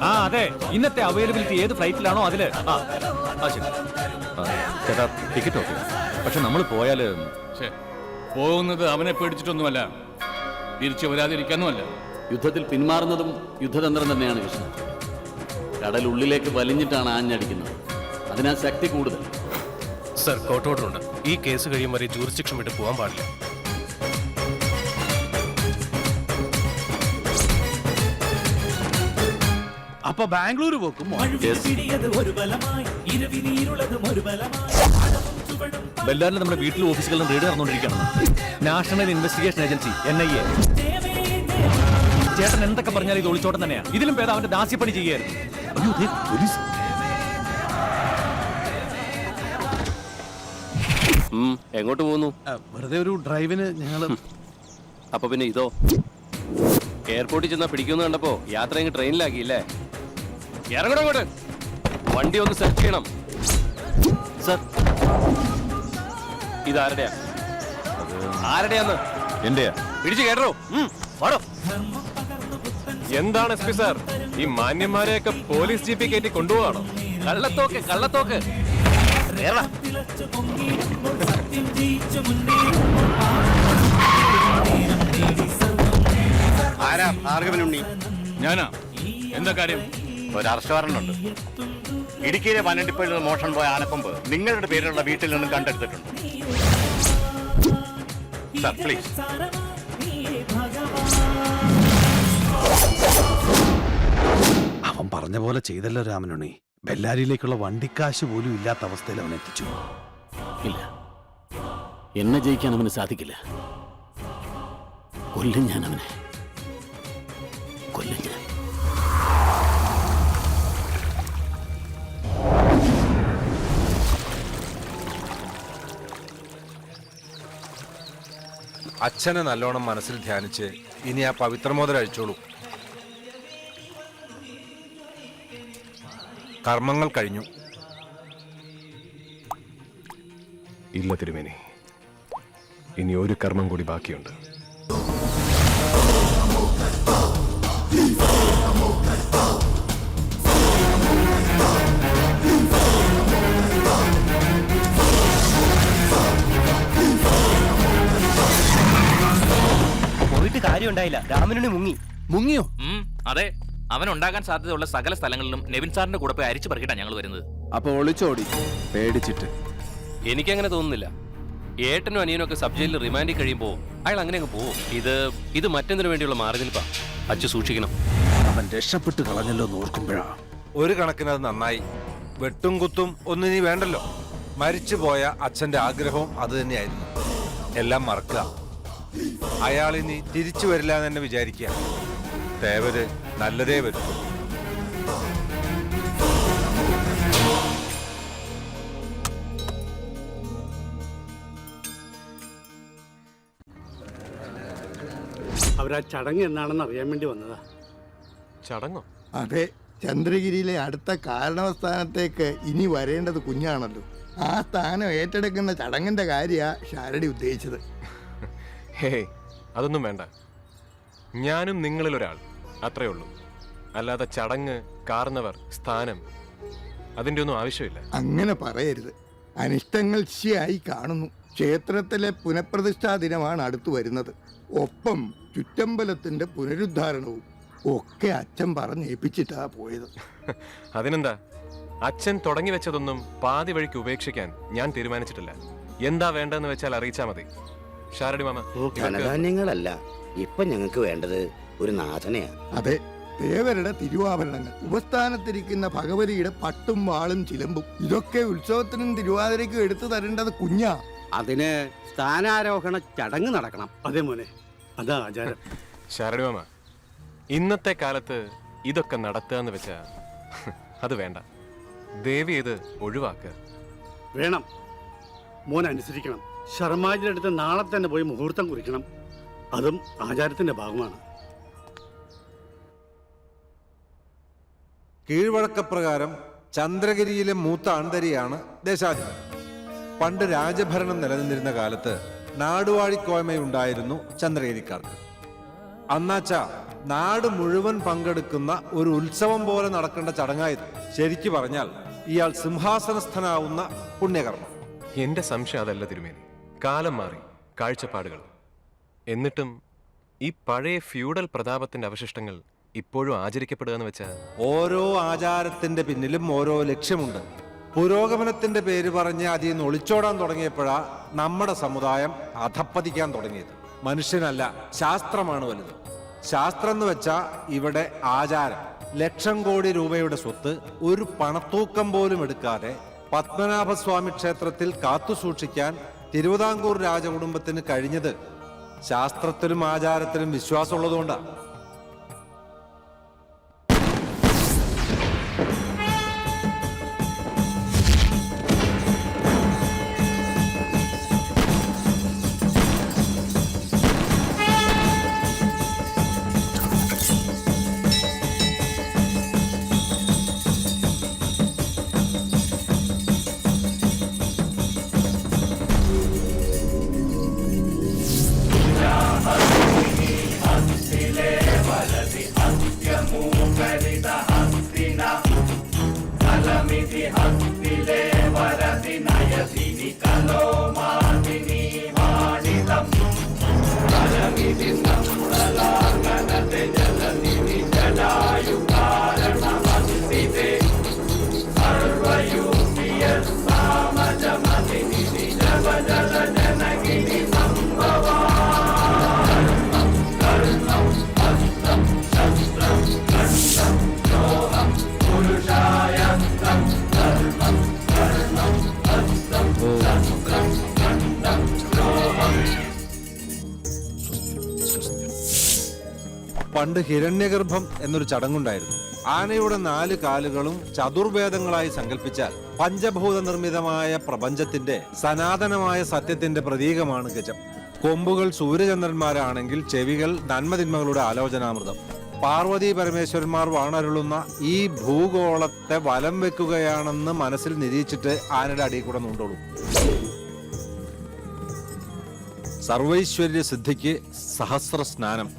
ആ അതെ, ഇന്നത്തെ അവൈലബിലിറ്റി ഏത് ഫ്ലൈറ്റിലാണോ അതില്. ശരി ചേട്ടാ, ടിക്കറ്റ് ഓക്കെ. പക്ഷെ നമ്മൾ പോയാല് പോകുന്നത് അവനെ പേടിച്ചിട്ടൊന്നുമല്ല, തിരിച്ചു വരാതിരിക്കാനുമല്ല. യുദ്ധത്തിൽ പിന്മാറുന്നതും യുദ്ധതന്ത്രം തന്നെയാണ് കൃഷ്ണ. കടലുള്ളിലേക്ക് വലിഞ്ഞിട്ടാണ് ആഞ്ഞടിക്കുന്നത്, അതിനാ ശക്തി കൂടുതൽ. സർ, കോർട്ട് ഓർഡർ ഉണ്ട്. ഈ കേസ് കഴിയും വരെ ജൂറിസ്ഡിക്ഷൻ വിട്ട് പോകാൻ പാടില്ല. അപ്പൊ ബാംഗ്ലൂർ പോക്കും. ബെല്ലാരിൽ നമ്മുടെ വീട്ടിലും ഓഫീസുകളിലും റെയ്ഡ് നടന്നുകൊണ്ടിരിക്കുകയാണ്. National investigation agency NIA. ചേട്ടൻ എന്തൊക്കെ പറഞ്ഞാൽ ഇത് ഒളിച്ചോട്ടം തന്നെയാണ്. ഇതിലും പേര് അവന്റെ ദാസ്യപ്പണി ചെയ്യുകയായിരുന്നു. എങ്ങോട്ട് പോകുന്നു? വെറുതെ ഒരു ഡ്രൈവിന് ഞങ്ങള്. അപ്പൊ പിന്നെ ഇതോ, എയർപോർട്ടിൽ ചെന്നാ പിടിക്കുമെന്ന് കണ്ടപ്പോ യാത്ര അങ്ങ് ട്രെയിനിലാക്കിയില്ലേ? ഇറങ്ങണം അങ്ങോട്ട്, വണ്ടി ഒന്ന് സെർച്ച് ചെയ്യണം. സർ, ഇതാരുടെയാ? ആരുടെയാന്ന്? എന്റെയാ. പിടിച്ചു കേട്ടോ. വാടോ. എന്താണ് SP സാർ, ഈ മാന്യന്മാരെയൊക്കെ പോലീസ് ജീപ്പിൽ കയറ്റി കൊണ്ടുപോവാണോ? കള്ളത്തോക്ക്, കള്ളത്തോക്ക്. ആരാ ഭാർഗവനുണ്ണി? ഞാനാ. എന്താ കാര്യം? ഒരു അറസ്റ്റ് വാറണ്ട് ഉണ്ട്. ഇടുക്കിയിലെ പനണ്ടിപ്പയിൽ നിന്ന് മോഷണം പോയ ആനക്കൊമ്പ് നിങ്ങളുടെ പേരിലുള്ള വീട്ടിൽ നിന്നും കണ്ടെടുത്തിട്ടുണ്ട്. Sir, please. അവൻ പറഞ്ഞ പോലെ ചെയ്തല്ലോ രാമനുണ്ണി. ബെല്ലാരിയിലേക്കുള്ള വണ്ടിക്കാശ് പോലും ഇല്ലാത്ത അവസ്ഥയിൽ അവൻ എത്തിച്ചു. ഇല്ല, എന്നെ ജയിക്കാൻ അവന് സാധിക്കില്ല. കൊല്ലും ഞാൻ അവനെ, കൊല്ലും ഞാൻ. അച്ഛനെ നല്ലോണം മനസ്സിൽ ധ്യാനിച്ച് ഇനി ആ പവിത്രമോദരം അഴിച്ചോളൂ. കർമ്മങ്ങൾ കഴിഞ്ഞു. ഇല്ല തിരുമേനി, ഇനി ഒരു കർമ്മം കൂടി ബാക്കിയുണ്ട്. പോയിട്ട് കാര്യം ഉണ്ടായില്ല. രാമനുണ്ണി മുങ്ങിയോ? അതെ, അവൻ ഉണ്ടാകാൻ സാധ്യതയുള്ള സകല സ്ഥലങ്ങളിലും നെവിൻ സാറിന്റെ കൂടെ പോയി അരിച്ചു പറക്കിട്ടാണ് ഞങ്ങൾ വരുന്നത്. അപ്പൊ ഒളിച്ചോടി പേടിച്ചിട്ട്? എനിക്കങ്ങനെ തോന്നുന്നില്ല. ഏട്ടനും അനിയനും ഒക്കെ സബ് ജയിലിൽ റിമാൻഡിൽ കഴിയുമ്പോൾ അയാൾ അങ്ങനെ അങ്ങ് പോവും. ഇത് മറ്റൊന്നിനു വേണ്ടിയുള്ള മാറിനിൽപ്പാ. അച്ഛൻ സൂക്ഷിക്കണം. അവൻ രക്ഷപ്പെട്ട് കളഞ്ഞല്ലോ ഓർക്കുമ്പോഴാ. ഒരു കണക്കിന് അത് നന്നായി. വെട്ടും കുത്തും ഒന്നും ഇനി വേണ്ടല്ലോ. മരിച്ചുപോയ അച്ഛന്റെ ആഗ്രഹവും അത് തന്നെയായിരുന്നു. എല്ലാം മറക്കുക. അയാൾ ഇനി തിരിച്ചു വരില്ല എന്ന് തന്നെ വിചാരിക്കുക. തേവര് നല്ലതേ വരും. അവരാ ചടങ്ങ് എന്നാണെന്ന് അറിയാൻ വേണ്ടി വന്നതാ. ചടങ്ങോ? അതെ, ചന്ദ്രഗിരിയിലെ അടുത്ത കാരണവസ്ഥാനത്തേക്ക് ഇനി വരേണ്ടത് കുഞ്ഞാണല്ലോ. ആ സ്ഥാനം ഏറ്റെടുക്കുന്ന ചടങ്ങിന്റെ കാര്യാ ഷാരടി ഉദ്ദേശിച്ചത്. ഹേയ്, അതൊന്നും വേണ്ട. ഞാനും നിങ്ങളിൽ ഒരാൾ, അത്രേ ഉള്ളൂ. അല്ലാതെ ചടങ്ങ്, കാർന്നവർ, സ്ഥാനം, അതിൻ്റെ ഒന്നും ആവശ്യമില്ല. അങ്ങനെ പറയരുത്. അനിഷ്ടങ്ങൾ ശിയായി കാണുന്നു. ക്ഷേത്രത്തിലെ പുനഃപ്രതിഷ്ഠാ ദിനമാണ് അടുത്തു വരുന്നത്. ഒപ്പം ചുറ്റമ്പലത്തിന്റെ പുനരുദ്ധാരണവും ഒക്കെ അച്ഛൻ പറഞ്ഞേൽപ്പിച്ചിട്ടാ പോയത്. അതിനെന്താ, അച്ഛൻ തുടങ്ങി വെച്ചതൊന്നും പാതി വഴിക്ക് ഉപേക്ഷിക്കാൻ ഞാൻ തീരുമാനിച്ചിട്ടില്ല. എന്താ വേണ്ടെന്ന് വെച്ചാൽ അറിയിച്ചാ മതി. ഷാരടി മാമ, ധനധാന്യങ്ങളല്ല ഇപ്പൊ ഞങ്ങൾക്ക് വേണ്ടത് ഒരു നാഥനെയാ. അതെ, ദേവരുടെ തിരുവാഭരണങ്ങൾ, ഉപസ്ഥാനത്തിരിക്കുന്ന ഭഗവതിയുടെ പട്ടും വാളും ചിലമ്പും, ഇതൊക്കെ ഉത്സവത്തിനും തിരുവാതിരയ്ക്കും എടുത്തു തരേണ്ടത് കുഞ്ഞാ. അതിന് സ്ഥാനാരോഹണ ചടങ്ങ് നടക്കണം. അതെ മോനെ, അതാ ആചാരം. ഷാരടി മാമ, ഇന്നത്തെ കാലത്ത് ഇതൊക്കെ നടത്തുക എന്ന് വെച്ചാ അത് വേണ്ട. ദേവി ഇത് ഒഴിവാക്കുക. വേണം, മോൻ അനുസരിക്കണം. ശർമാജിയുടെ അടുത്ത് നാളെ തന്നെ പോയി മുഹൂർത്തം കുറിക്കണം. അതും ആചാരത്തിന്റെ ഭാഗമാണ്. കീഴ്വഴക്കപ്രകാരം ചന്ദ്രഗിരിയിലെ മൂത്ത ആൺതരിയാണ് ദേശാധിപൻ. പണ്ട് രാജഭരണം നിലനിന്നിരുന്ന കാലത്ത് നാടുവാഴിക്കോയ്മയുണ്ടായിരുന്നു ചന്ദ്രഗിരിക്കാർക്ക്. അന്നാച്ചാ നാട് മുഴുവൻ പങ്കെടുക്കുന്ന ഒരു ഉത്സവം പോലെ നടക്കേണ്ട ചടങ്ങായത്. ശരിക്കു പറഞ്ഞാൽ ഇയാൾ സിംഹാസനസ്ഥനാവുന്ന പുണ്യകർമ്മം. എന്റെ സംശയം അതല്ല തിരുമേനി. കാലം മാറി, കാഴ്ചപ്പാടുകൾ. എന്നിട്ടും ഈ പഴയ ഫ്യൂഡൽ പ്രതാപത്തിന്റെ അവശിഷ്ടങ്ങൾ ഇപ്പോഴും ആചരിക്കപ്പെടുക എന്ന് വെച്ചാൽ ഓരോ ആചാരത്തിന്റെ പിന്നിലും ഓരോ ലക്ഷ്യമുണ്ട്. പുരോഗമനത്തിന്റെ പേര് പറഞ്ഞ് അതിൽ നിന്ന് ഒളിച്ചോടാൻ തുടങ്ങിയപ്പോഴാ നമ്മുടെ സമുദായം അധപ്പതിക്കാൻ തുടങ്ങിയത്. മനുഷ്യനല്ല, ശാസ്ത്രമാണ് വലുത്. ശാസ്ത്രം എന്ന് വെച്ചാ ഇവിടെ ആചാരം. 1,00,000 കോടി രൂപയുടെ സ്വത്ത് ഒരു പണത്തൂക്കം പോലും എടുക്കാതെ പത്മനാഭസ്വാമി ക്ഷേത്രത്തിൽ കാത്തുസൂക്ഷിക്കാൻ തിരുവിതാംകൂർ രാജകുടുംബത്തിന് കഴിഞ്ഞത് ശാസ്ത്രത്തിലും ആചാരത്തിലും വിശ്വാസമുള്ളതുകൊണ്ടാണ്. പണ്ട് ഹിരണ്യഗർഭം എന്നൊരു ചടങ്ങുണ്ടായിരുന്നു. ആനയുടെ 4 കാലുകളും ചതുർവേദങ്ങളായി സങ്കല്പിച്ചാൽ പഞ്ചഭൂത നിർമ്മിതമായ പ്രപഞ്ചത്തിന്റെ സനാതനമായ സത്യത്തിന്റെ പ്രതീകമാണ് ഗജം. കൊമ്പുകൾ സൂര്യചന്ദ്രന്മാരാണെങ്കിൽ ചെവികൾ നന്മതിന്മകളുടെ ആലോചനാമൃതം. പാർവതി പരമേശ്വരന്മാർ വാണരുളുന്ന ഈ ഭൂഗോളത്തെ വലം വെക്കുകയാണെന്ന് മനസ്സിൽ നിരീക്ഷിച്ചിട്ട് ആനയുടെ അടിയിൽ കൂടെ നൂണ്ടോളൂ. സർവൈശ്വര്യ സിദ്ധിക്ക് സഹസ്ര സ്നാനം.